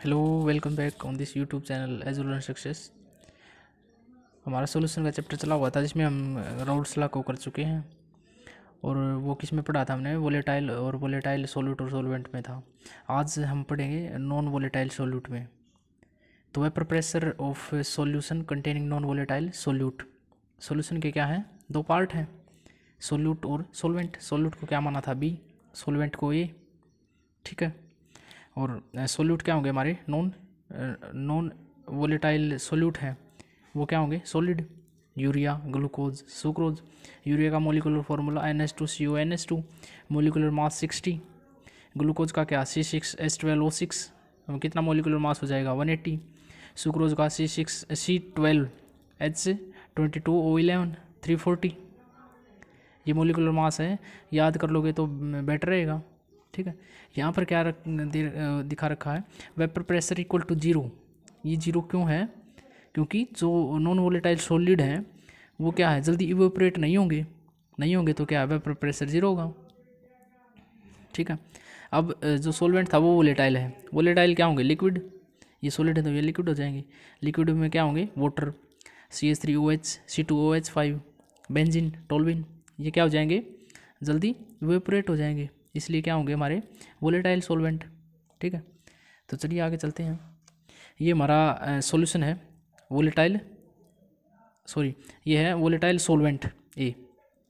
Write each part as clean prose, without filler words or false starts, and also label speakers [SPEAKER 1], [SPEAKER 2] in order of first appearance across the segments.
[SPEAKER 1] Hello, welcome back on this YouTube channel as learn success. हमारा solution का chapter चला हुआ था जिसमें हम राउल्ट्स लॉ को कर चुके हैं। और वो किस में पढ़ा था हमने? वोलेटाइल और वोलेटाइल सॉल्यूट और सॉल्वेंट में था। आज हम पढ़ेंगे नॉन वोलेटाइल सॉल्यूट में। तो vapour pressure of solution containing non volatile solute. Solution के क्या हैं? दो पार्ट हैं, सॉल्यूट और सॉल्वेंट। सॉल्यूट को क्या माना था? बी, सॉल्वेंट को ए। ठीक है। और सॉल्यूट क्या होंगे हमारे? नॉन वोलेटाइल सॉल्यूट हैं वो क्या होंगे? Solid. Urea, glucose, sucrose. Urea का molecular formula NH2CO NH2, molecular mass 60। Glucose का क्या? C6H12O6, कितना मोलिकुलर मास हो जाएगा? 180। सुक्रोज का C12H22O11, 340। ये मोलिकुलर मास है, याद कर लोगे तो बेटर रहेगा। ठीक है। यहाँ पर क्या दिखा रखा है? Vapour pressure equal to zero. ये जीरो क्यों है? क्योंकि जो नॉन वोलेटाइल सॉलिड है वो क्या है? जल्दी इवेपोरेट नहीं होंगे तो क्या है? वेपर प्रेशर जीरो होगा। ठीक है। अब जो सॉल्वेंट था वो वोलेटाइल है। वोलेटाइल क्या होंगे? लिक्विड। ये सॉलिड है तो ये लिक्विड हो जाएंगे। लिक्विड में क्या होंगे? Water, CH3OH, C2OH5, benzene, toluene. ये क्या हो जाएंगे? जल्दी इवेपोरेट हो जाएंगे, इसलिए क्या होंगे हमारे? Volatile solvent. ठीक है। तो चलिए आगे चलते हैं। ये हमारा सॉल्यूशन है वोलेटाइल, ये है वोलेटाइल सॉल्वेंट ए।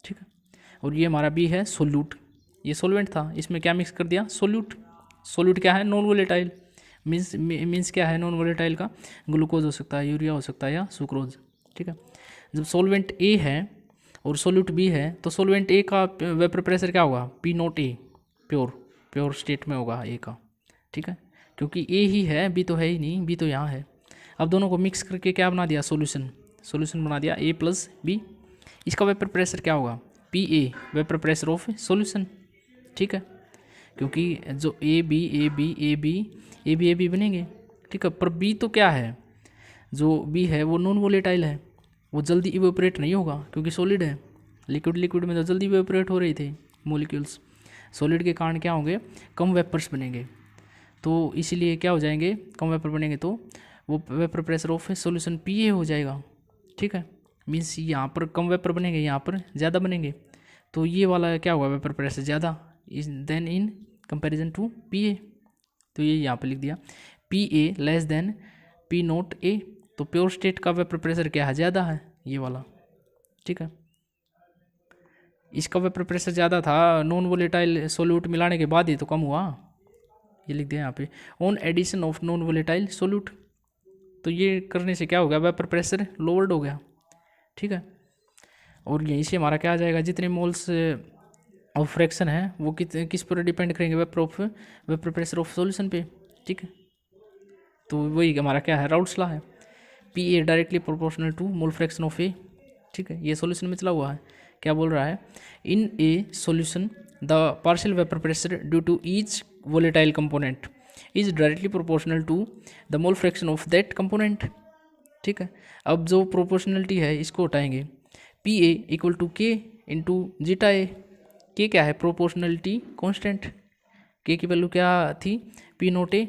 [SPEAKER 1] ठीक है। और ये हमारा बी है सोल्यूट। ये सॉल्वेंट था, इसमें क्या मिक्स कर दिया? सोल्यूट। सोल्यूट क्या है? Non volatile. मीन्स क्या है नॉन वोलेटाइल का? ग्लूकोज हो सकता है, यूरिया हो सकता है, या सुक्रोज। ठीक है। जब सॉल्वेंट ए है और सोल्यूट बी है तो सॉल्वेंट ए का वेपर प्रेशर क्या होगा? P0A, प्योर स्टेट में होगा ए का। ठीक है। क्योंकि ए ही है, बी तो है ही नहीं, बी तो यहाँ है। अब दोनों को मिक्स करके क्या बना दिया? सॉल्यूशन बना दिया A+B। इसका वेपर प्रेशर क्या होगा? PA, vapour pressure of solution. ठीक है। क्योंकि जो ए बी बनेंगे। ठीक है। पर बी तो क्या है? जो बी है वो नॉन वोलेटाइल है, वो जल्दी इवेपोरेट नहीं होगा क्योंकि सॉलिड है। लिक्विड में तो जल्दी इवेपोरेट हो रहे थे मोलिक्यूल्स। सॉलिड के कारण क्या होंगे? कम वेपर्स बनेंगे। तो इसीलिए क्या हो जाएंगे? कम वेपर बनेंगे तो वो vapour pressure of solution PA हो जाएगा। ठीक है। मीन्स यहाँ पर कम वेपर बनेंगे, यहाँ पर ज़्यादा बनेंगे। तो ये वाला क्या हुआ? वेपर प्रेशर ज़्यादा is than in comparison to PA। तो ये यहाँ पर लिख दिया PA लेस देन P0A। तो प्योर स्टेट का वेपर प्रेशर क्या है? ज़्यादा है, ये वाला। ठीक है। इसका वेपर प्रेशर ज़्यादा था, नॉन वोलेटाइल सोल्यूट मिलाने के बाद ही तो कम हुआ। ये लिख दिया यहाँ पे on addition of non volatile solute. तो ये करने से क्या हो गया? वेपर प्रेशर लोवर्ड हो गया। ठीक है। और यहीं से हमारा क्या आ जाएगा? जितने मोल्स ऑफ फ्रैक्शन है वो किस पर डिपेंड करेंगे? वेपर प्रेशर ऑफ सॉल्यूशन पे। ठीक है। तो वही हमारा क्या है? राउल्ट्स लॉ है। PA directly proportional to mole fraction of A. ठीक है। ये सॉल्यूशन में चला हुआ है। क्या बोल रहा है? In a solution the partial vapour pressure due to each volatile component is directly proportional to the mole fraction of that component. ठीक है। अब जो प्रोपोर्शनलिटी है इसको हटाएंगे। PA equal to K into zeta A. K क्या है? Proportionality constant. K की वैल्यू क्या थी? P0A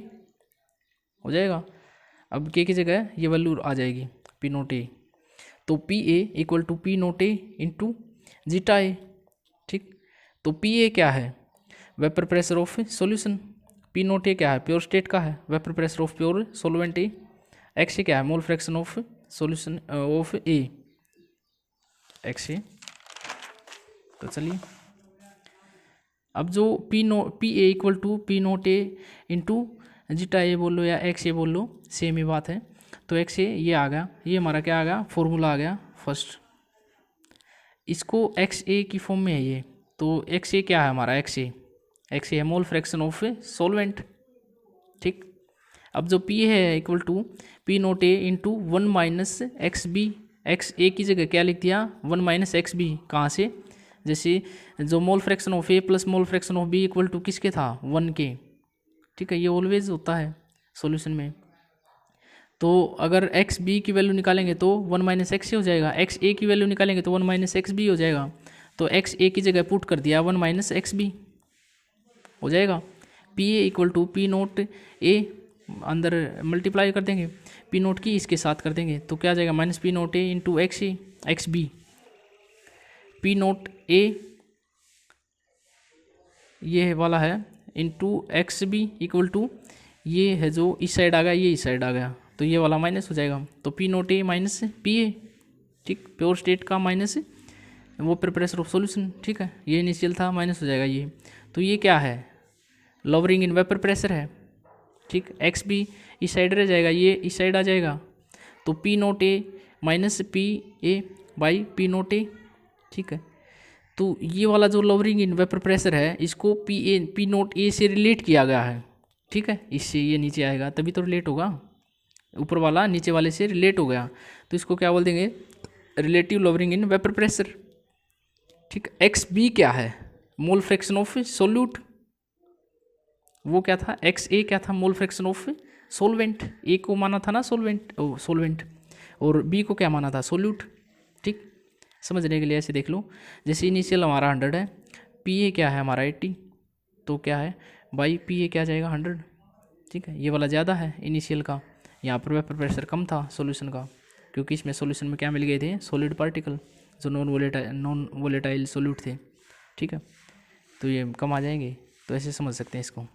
[SPEAKER 1] हो जाएगा। अब के की जगह ये वैल्यू आ जाएगी P0A। तो PA equal to P0A into zeta A. ठीक। तो PA क्या है? Vapour pressure of solution. P0A क्या है? प्योर स्टेट का है, vapour pressure of pure solvent A. XA क्या है? Mole fraction of solution of A, XA। तो चलिए अब जो PA equal to P0A into zeta A बोल लो या XA बोल लो, सेम ही बात है। तो XA ये आ गया, ये हमारा क्या आ गया? फॉर्मूला आ गया फर्स्ट। इसको XA की फॉर्म में है ये। तो XA क्या है हमारा? XA है मोल फ्रैक्शन ऑफ सॉल्वेंट। ठीक। अब जो P है equal to P0A into 1 minus XB। XA की जगह क्या लिख दिया? 1 माइनस XB। कहाँ से? जैसे जो mole fraction of A plus mole fraction of B equal to किसके था? 1 के। ठीक है। ये ऑलवेज होता है सॉल्यूशन में। तो अगर XB की वैल्यू निकालेंगे तो 1 माइनस XA हो जाएगा। XA की वैल्यू निकालेंगे तो 1 माइनस XB हो जाएगा। तो XA की जगह पुट कर दिया 1 माइनस XB हो जाएगा। PA इक्वल टू P0A अंदर मल्टीप्लाई कर देंगे, पी नोट की इसके साथ कर देंगे, तो क्या आ जाएगा minus P naught A into X A X B, P naught A ये वाला है into X B equal to ये है जो इस साइड आ गया, ये इस साइड आ गया, तो ये वाला माइनस हो जाएगा, तो P naught A minus P A, ठीक, प्योर स्टेट का माइनस वो प्रेशर ऑफ सॉल्यूशन, ठीक है, ये इनिशियल था माइनस हो जाएगा ये, तो ये क्या है लोअरिंग इन वेपर प्रेशर है, ठीक, एक्स बी इस साइड रह जाएगा, ये इस साइड आ जाएगा, तो P naught A minus P A by P naught A, ठीक है, तो ये वाला जो लोअरिंग इन वेपर प्रेशर है इसको पी नोट ए से रिलेट किया गया है, ठीक है, इससे ये नीचे आएगा तभी तो रिलेट होगा, ऊपर वाला नीचे वाले से रिलेट हो गया, तो इसको क्या बोल देंगे relative lowering in vapour pressure, ठीक। एक्स बी क्या है मोल फ्रैक्शन ऑफ सोल्यूट, वो क्या था एक्स ए क्या था मोल फ्रैक्शन ऑफ सोलवेंट, ए को माना था ना सोलवेंट और बी को क्या माना था सोल्यूट, ठीक। समझने के लिए ऐसे देख लो, जैसे इनिशियल हमारा 100 है, पी ए क्या है हमारा 80, तो क्या है बाई पी ए क्या आ जाएगा 100, ठीक है, ये वाला ज़्यादा है इनिशियल का, यहाँ पर वेपर प्रेशर कम था सॉल्यूशन का, क्योंकि इसमें सॉल्यूशन में क्या मिल गए थे सॉलिड पार्टिकल जो नॉन वोलेटाइल सॉल्यूट थे, ठीक है, तो ये कम आ जाएंगे, तो ऐसे समझ सकते हैं इसको,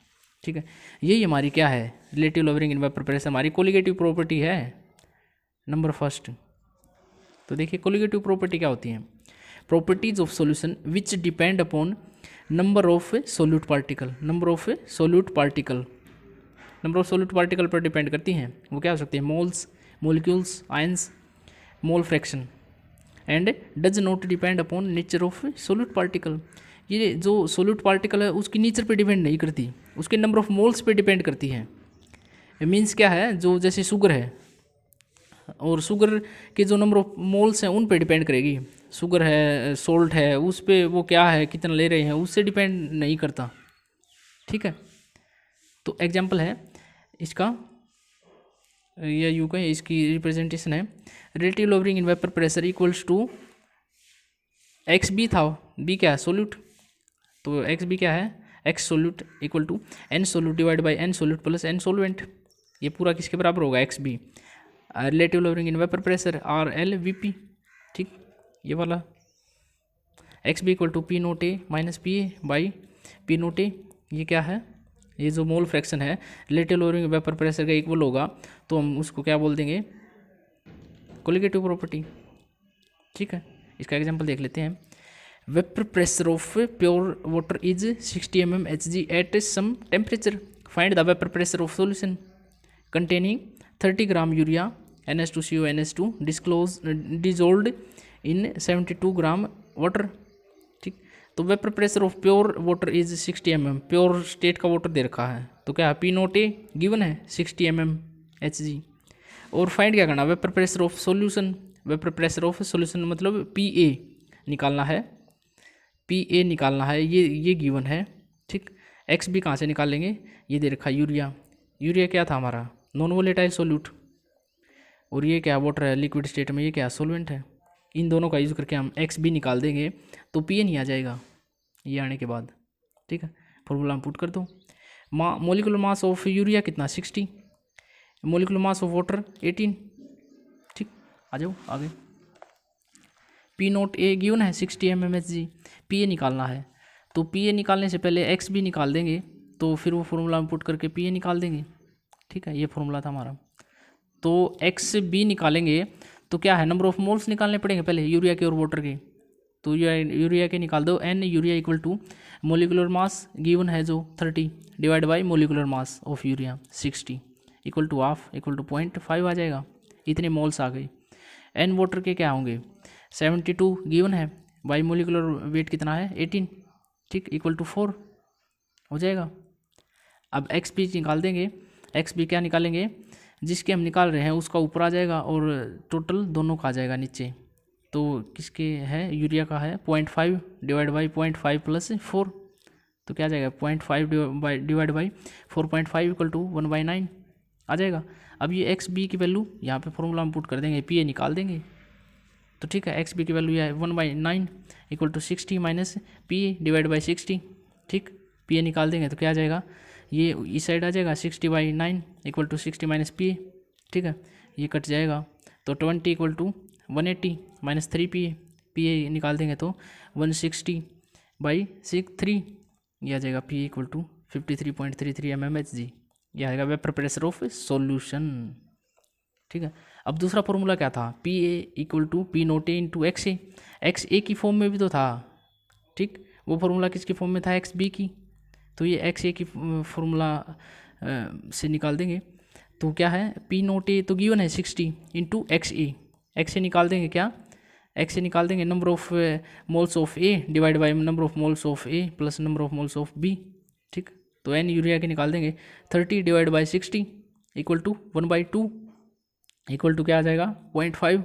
[SPEAKER 1] ठीक है। यही हमारी क्या है relative lowering in vapour pressure हमारी कोलिगेटिव प्रॉपर्टी है नंबर फर्स्ट। तो देखिए कोलिगेटिव प्रॉपर्टी क्या होती है, properties of solution which depend upon number of solute particle, number of solute particle पर डिपेंड करती हैं, वो क्या हो सकती है moles, molecules, ions, mole fraction, and does not depend upon nature of solute particle, ये जो सोल्यूट पार्टिकल है उसकी नेचर पे डिपेंड नहीं करती, उसके नंबर ऑफ मोल्स पे डिपेंड करती है, मीन्स क्या है जो जैसे शुगर है और शुगर के जो नंबर ऑफ मोल्स हैं उन पे डिपेंड करेगी, शुगर है सोल्ट है उस पे वो क्या है कितना ले रहे हैं उससे डिपेंड नहीं करता, ठीक है। तो एग्जांपल है इसका या यू का इसकी रिप्रेजेंटेशन है relative lowering in vapour pressure equals to X B था, बी क्या है सोल्यूट, तो एक्स बी क्या है X solute equal to N solute divide by N solute plus N solvent, ये पूरा किसके बराबर होगा X B, relative lowering in vapour pressure R L V P, ठीक, ये वाला X B equal to P naught A minus P A by P naught A, ये क्या है ये जो मोल फ्रैक्शन है रिलेटिव लोअरिंग वेपर प्रेशर का इक्वल होगा, तो हम उसको क्या बोल देंगे कोलिगेटिव प्रॉपर्टी, ठीक है। इसका एग्जांपल देख लेते हैं, vapour pressure of pure water is 60 mm Hg at some temperature, find the vapour pressure of solution containing 30 gram urea NH2CO NH2 dissolved in 72 gram water, ठीक। तो vapour pressure of pure water is 60 mm, pure state का water दे रखा है, तो क्या P naught ए given है 60 mm Hg, और फाइंड क्या करना vapour pressure of solution, vapour pressure of solution मतलब पी ए निकालना है, पी ए निकालना है, ये गिवन है, ठीक। एक्स बी कहाँ से निकालेंगे, ये दे रखा यूरिया, यूरिया क्या था हमारा नॉन वोलेटाइल सोल्यूट, और ये क्या वाटर है लिक्विड स्टेट में, ये क्या सोलवेंट है, इन दोनों का यूज़ करके हम एक्स बी निकाल देंगे तो पी ए नहीं आ जाएगा ये आने के बाद, ठीक है। फॉर्मूला हम पुट कर दो, मोलिकुलर मास ऑफ यूरिया कितना 60, मोलिकुलर मास ऑफ वाटर 18, ठीक, आ जाओ आगे, पी नोट ए गिवन है 60 mm Hg, पी ए निकालना है, तो पी ए निकालने से पहले एक्स बी निकाल देंगे, तो फिर वो फॉर्मूला हम पुट करके पी ए निकाल देंगे, ठीक है, ये फॉर्मूला था हमारा। तो एक्स बी निकालेंगे तो क्या है नंबर ऑफ मोल्स निकालने पड़ेंगे पहले यूरिया के और वाटर के, तो यूरिया के निकाल दो, N urea equal to molecular mass given है जो 30 divide by molecular mass of urea 60 equal to half equal to 0.5 आ जाएगा, इतने मोल्स आ गए। एन वाटर के क्या होंगे 72 गिवन है, बाई मोलिकुलर वेट कितना है 18, ठीक, इक्वल टू 4 हो जाएगा। अब एक्स बी निकाल देंगे, एक्स बी क्या निकालेंगे जिसके हम निकाल रहे हैं उसका ऊपर आ जाएगा और टोटल दोनों का आ जाएगा नीचे, तो किसके है यूरिया का है 0.5 डिवाइड बाई 0.5 प्लस 4, तो क्या आ जाएगा 0.5 डिवाइड बाई 4.5 इक्वल टू 1/9 आ जाएगा। अब ये एक्स बी की वैल्यू यहाँ पे फॉर्मूला हम पुट कर देंगे, पी ए निकाल देंगे, तो ठीक है एक्स बी की वैल्यू है 1/9 equal to 60 minus P A divide by 60, ठीक, पी ए निकाल देंगे तो क्या आ जाएगा ये इस साइड आ जाएगा 60/9 equal to 60 minus P A, ठीक है, ये कट जाएगा तो 20 equal to 180 minus 3 P A निकाल देंगे तो 160/3 ये आ जाएगा P A equal to 53.33 mmHg। ये आएगा वेपर प्रेशर ऑफ सॉल्यूशन, ठीक है। अब दूसरा फॉर्मूला क्या था, P A equal to P naught A into X A. X A की फॉर्म में भी तो था, ठीक, वो फॉर्मूला किसकी फॉर्म में था, एक्स बी की, तो ये एक्स ए की फॉर्मूला से निकाल देंगे तो क्या है, पी नोट ए तो गिवन है 60 into X A. X A निकाल देंगे क्या, एक्स ए निकाल देंगे number of moles of A divide by number of moles of A plus number of moles of B, ठीक। तो एन यूरिया के निकाल देंगे 30 divide by 60 equal to 1/2 equal to क्या आ जाएगा 0.5।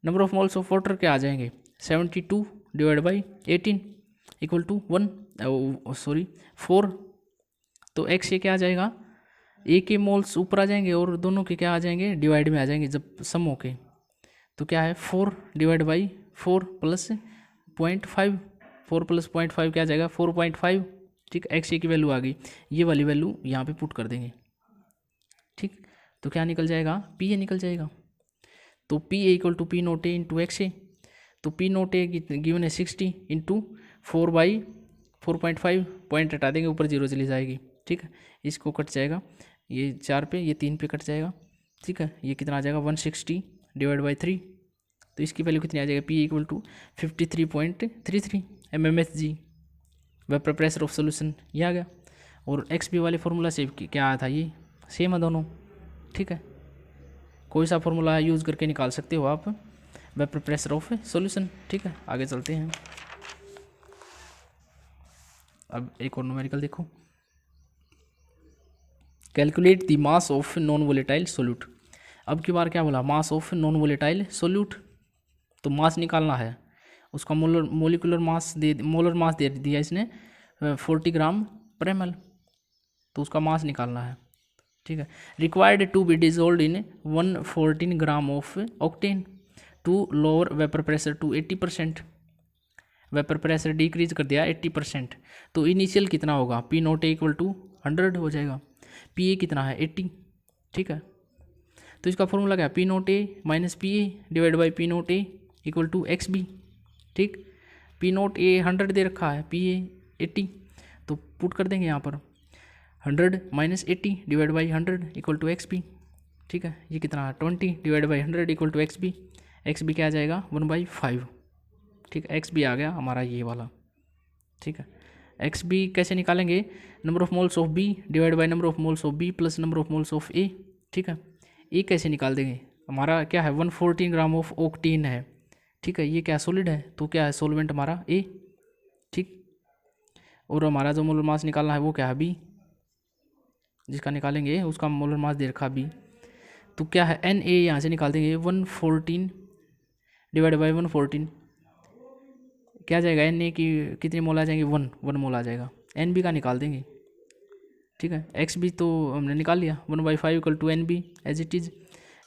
[SPEAKER 1] Number of moles of water क्या आ जाएंगे 72 डिवाइड बाई 18 इक्वल टू 4। तो एक्स ए क्या आ जाएगा, ए के मोल्स ऊपर आ जाएंगे और दोनों के क्या आ जाएंगे डिवाइड में आ जाएंगे जब सम होके, तो क्या है 4 डिवाइड बाई 4 प्लस 0.5, 4 प्लस 0.5 क्या आ जाएगा 4.5, ठीक। एक्स ए की वैल्यू आ गई, ये वाली वैल्यू यहाँ पे पुट कर देंगे, ठीक। तो क्या निकल जाएगा, पी ए निकल जाएगा। तो P A equal to P naught A into X A, तो पी नोट ए गिवन है 60 इंटू 4/4.5, पॉइंट हटा देंगे ऊपर 0 चली जाएगी, ठीक है। इसको कट जाएगा, ये 4 पे ये 3 पे कट जाएगा, ठीक है। ये कितना आ जाएगा 160 डिवाइड बाई 3, तो इसकी वैल्यू कितनी आ जाएगी, P equal to 53.33 mmHg vapour pressure of solution, ये आ गया। और एक्स बी वाले फार्मूला से क्या आया था, ये सेम है दोनों, ठीक है। कोई सा फार्मूला यूज़ करके निकाल सकते हो आप वेपर प्रेशर ऑफ सॉल्यूशन, ठीक है। आगे चलते हैं, अब एक और न्यूमेरिकल देखो, calculate the mass of non volatile solute. अब की बार क्या बोला, मास ऑफ नॉन वोलेटाइल सोल्यूट, तो मास निकालना है, उसका मोलिकुलर मास मोलर मास दे दिया इसने 40 ग्राम पर ml, तो उसका मास निकालना है, ठीक है। Required to be dissolve in 114 gram of octane to lower vapour pressure to 80%, vapour pressure decrease कर दिया 80%, तो इनिशियल कितना होगा, P naught A equal to 100 हो जाएगा, पी ए कितना है 80, ठीक है। तो इसका फॉर्मूला क्या है, P naught A minus P A divide by P naught A equal to X B, ठीक। पी नोट ए 100 दे रखा है, पी ए 80, तो पुट कर देंगे यहाँ पर 100 minus 80 divide by 100 equal to X B, ठीक है। ये कितना है 20 divide by 100 equal to X B क्या आ जाएगा 1/5, ठीक है। एक्स बी आ गया हमारा ये वाला, ठीक है। एक्स बी कैसे निकालेंगे, number of moles of B divide by number of moles of B plus number of moles of A, ठीक है। ए कैसे निकाल देंगे, हमारा क्या है 114 ग्राम ऑफ ऑक्टेन है, ठीक है। ये क्या सॉलिड है, तो क्या है सॉल्वेंट हमारा ए, ठीक। और हमारा जो मोलर मास निकालना है वो क्या है बी, जिसका निकालेंगे उसका मोलर मास दे रखा बी, तो क्या है एन ए यहाँ से निकाल देंगे 114 डिवाइड बाई 114 क्या जाएगा, एन ए की कितने मोल आ जाएंगे 1 मोल आ जाएगा, एन बी का निकाल देंगे, ठीक है। एक्स बी तो हमने निकाल लिया 1/5 equal to N B as it is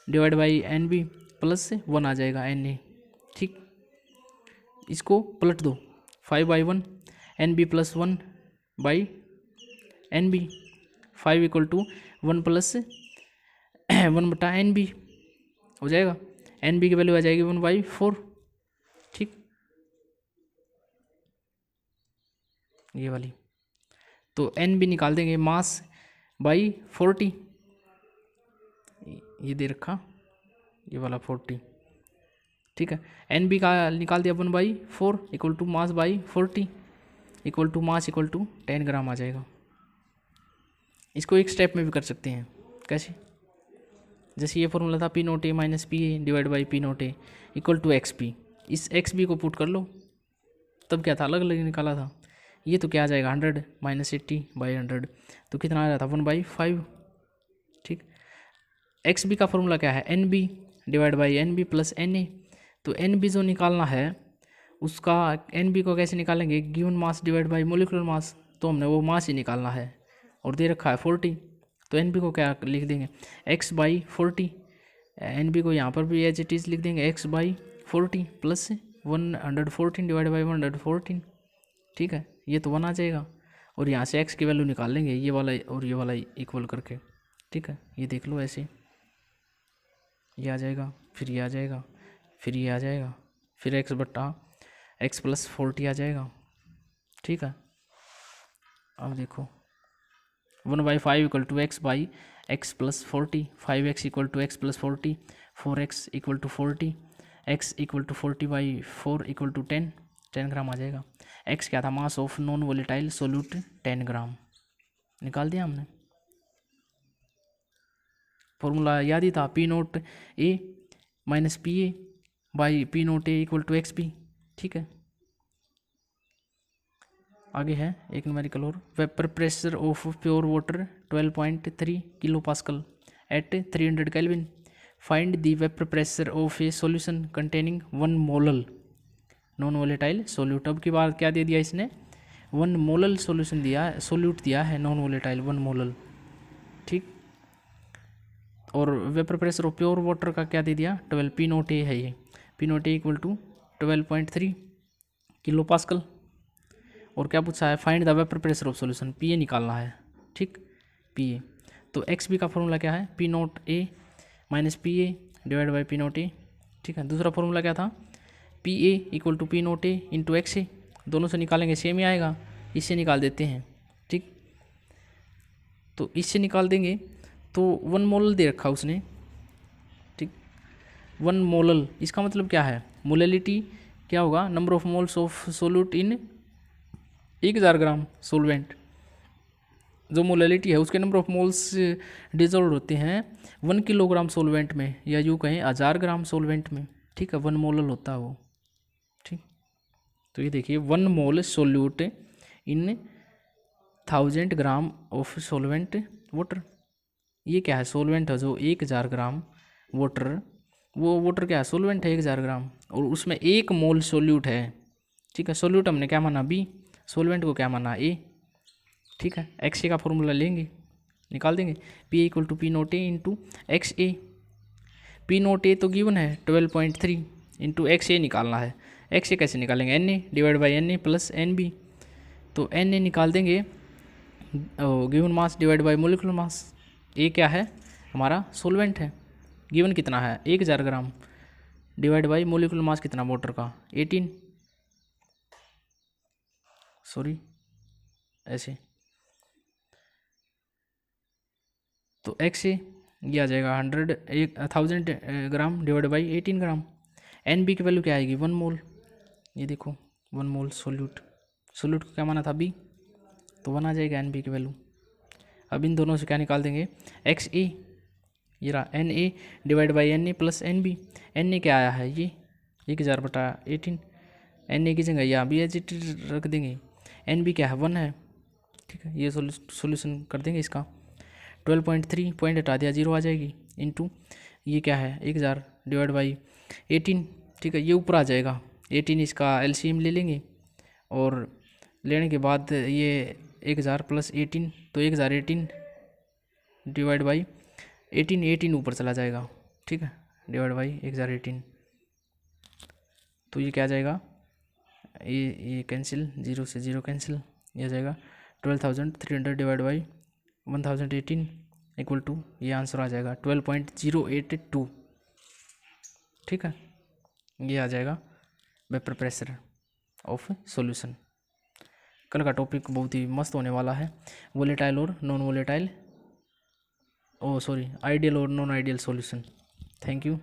[SPEAKER 1] divide by N B plus 1 आ जाएगा एन ए, ठीक। इसको पलट दो 5/1 N B plus 1 by N B, 5 equal to 1 plus 1 बटा एन बी हो जाएगा, एन बी की वैल्यू आ जाएगी 1/4, ठीक, ये वाली। तो एन बी निकाल देंगे मास बाई 40, ये दे रखा ये वाला 40, ठीक है। एन बी का निकाल दिया 1/4 equal to mass by 40 equal to mass equal to 10 gram आ जाएगा। इसको एक स्टेप में भी कर सकते हैं, कैसे, जैसे ये फॉर्मूला था P naught A minus P A divide by P naught A equal to X B, इस एक्स बी को पुट कर लो, तब क्या था अलग अलग निकाला था, ये तो क्या आ जाएगा 100 माइनस 80/100, तो कितना आ रहा था 1/5, ठीक। एक्स बी का फॉर्मूला क्या है N B divide by N B plus N A, तो एन बी जो निकालना है उसका एन बी को कैसे निकालेंगे, given mass divide by molecular मास, तो हमने वो मास ही निकालना है और दे रखा है 40, तो एन बी को क्या लिख देंगे x/40, एन बी को यहाँ पर भी एज इट इज़ लिख देंगे x/40 प्लस 114 डिवाइड बाई 114, ठीक है। ये तो 1 आ जाएगा और यहाँ से एक्स की वैल्यू निकाल लेंगे, ये वाला और ये वाला इक्वल करके। ठीक है, ये देख लो ऐसे, ये आ जाएगा, फिर ये आ जाएगा, फिर ये आ जाएगा, फिर एक्स बट्टा एक्स प्लस 40 आ जाएगा। ठीक है, अब देखो 1/5 equal to x by x plus 40, 5x equal to x plus 40, 4x equal to 40, x equal to 40/4 equal to 10 gram आ जाएगा। x क्या था, mass of non volatile solute 10 gram, निकाल दिया हमने। फॉर्मूला याद ही था, P naught A minus P A by P naught A equal to x P. ठीक है, आगे है एक न्यूमेरिकल और, vapour pressure of pure water 12.3 kilo pascal at 300 kelvin, find the vapour pressure of a solution containing 1 molal non volatile solute. अब की बार क्या दे दिया इसने, 1 मोलल सॉल्यूशन दिया, सोल्यूट दिया है नॉन वोलेटाइल 1 मोलल। ठीक, और vapour pressure of pure water का क्या दे दिया, 12 पी नोट ए है, ये P naught A equal to 12.3 kilo pascal. और क्या पूछा है, find the vapour pressure of solution, P A निकालना है। ठीक, पी ए, तो एक्स बी का फॉर्मूला क्या है, P naught A minus P A divide by P naught A. ठीक है, दूसरा फॉर्मूला क्या था, P A equal to P naught A into X A, दोनों से निकालेंगे सेम ही आएगा, इससे निकाल देते हैं। ठीक, तो इससे निकाल देंगे तो 1 मोलल दे रखा उसने। ठीक, 1 मोलल, इसका मतलब क्या है, मोलैलिटी क्या होगा, number of moles of solute in 1000 gram solvent. जो मोलैलिटी है उसके नंबर ऑफ मोल्स डिजोल्व होते हैं 1 किलोग्राम सोलवेंट में, या यूँ कहें 1000 ग्राम सोलवेंट में। ठीक है, 1 मोलल होता है वो। ठीक, तो ये देखिए 1 mole solute in 1000 gram of solvent water. ये क्या है, सोलवेंट है जो 1000 ग्राम वाटर, वो वाटर क्या है, सोलवेंट है 1000 ग्राम, और उसमें 1 मोल सोल्यूट है। ठीक है, सोल्यूट हमने क्या माना बी, सोलवेंट को क्या माना ए। ठीक है, एक्स ए का फॉर्मूला लेंगे, निकाल देंगे, P equal to P naught A into X A. P naught A तो गिवन है 12.3 इंटू एक्स ए निकालना है। एक्स ए कैसे निकालेंगे, N A divide by N A plus N B, तो एन ए निकाल देंगे given mass divide by molecular mass. A क्या है, हमारा सोलवेंट है, गिवन कितना है 1000 gram, divide by molecular mass कितना वाटर का 18, सॉरी ऐसे, तो एक्स ए ये आ जाएगा 1000 gram divide by 18 gram. N B की वैल्यू क्या आएगी, 1 मोल, ये देखो 1 मोल सोल्यूट, सोल्यूट को क्या माना था बी, तो 1 आ जाएगा एन बी की वैल्यू। अब इन दोनों से क्या निकाल देंगे, एक्स ए, ये रहा N A divide by N A plus N B. N A क्या आया है, ये 1000/18, एन ए की जगह यहाँ बी एच रख देंगे, एन बी क्या है 1 है। ठीक है, ये सोल्यूशन कर देंगे इसका, 12.3 पॉइंट हटा दिया 0 आ जाएगी, इंटू ये क्या है 1000 डिवाइड बाई 18। ठीक है, ये ऊपर आ जाएगा 18, इसका एलसीएम ले लेंगे, और लेने के बाद ये 1000 प्लस 18, तो 1018 डिवाइड बाई 18 ऊपर चला जाएगा। ठीक है, डिवाइड बाई 1018, तो ये क्या आ जाएगा, ये कैंसिल, 0 से 0 कैंसिल, ये आ जाएगा 12,300 डिवाइड बाई 1018 इक्वल टू, ये आंसर आ जाएगा 12.082। ठीक है, ये आ जाएगा वेपर प्रेशर ऑफ सॉल्यूशन। कल का टॉपिक बहुत ही मस्त होने वाला है, वोलेटाइल और नॉन वोलेटाइल, आइडियल और non ideal solution. Thank you.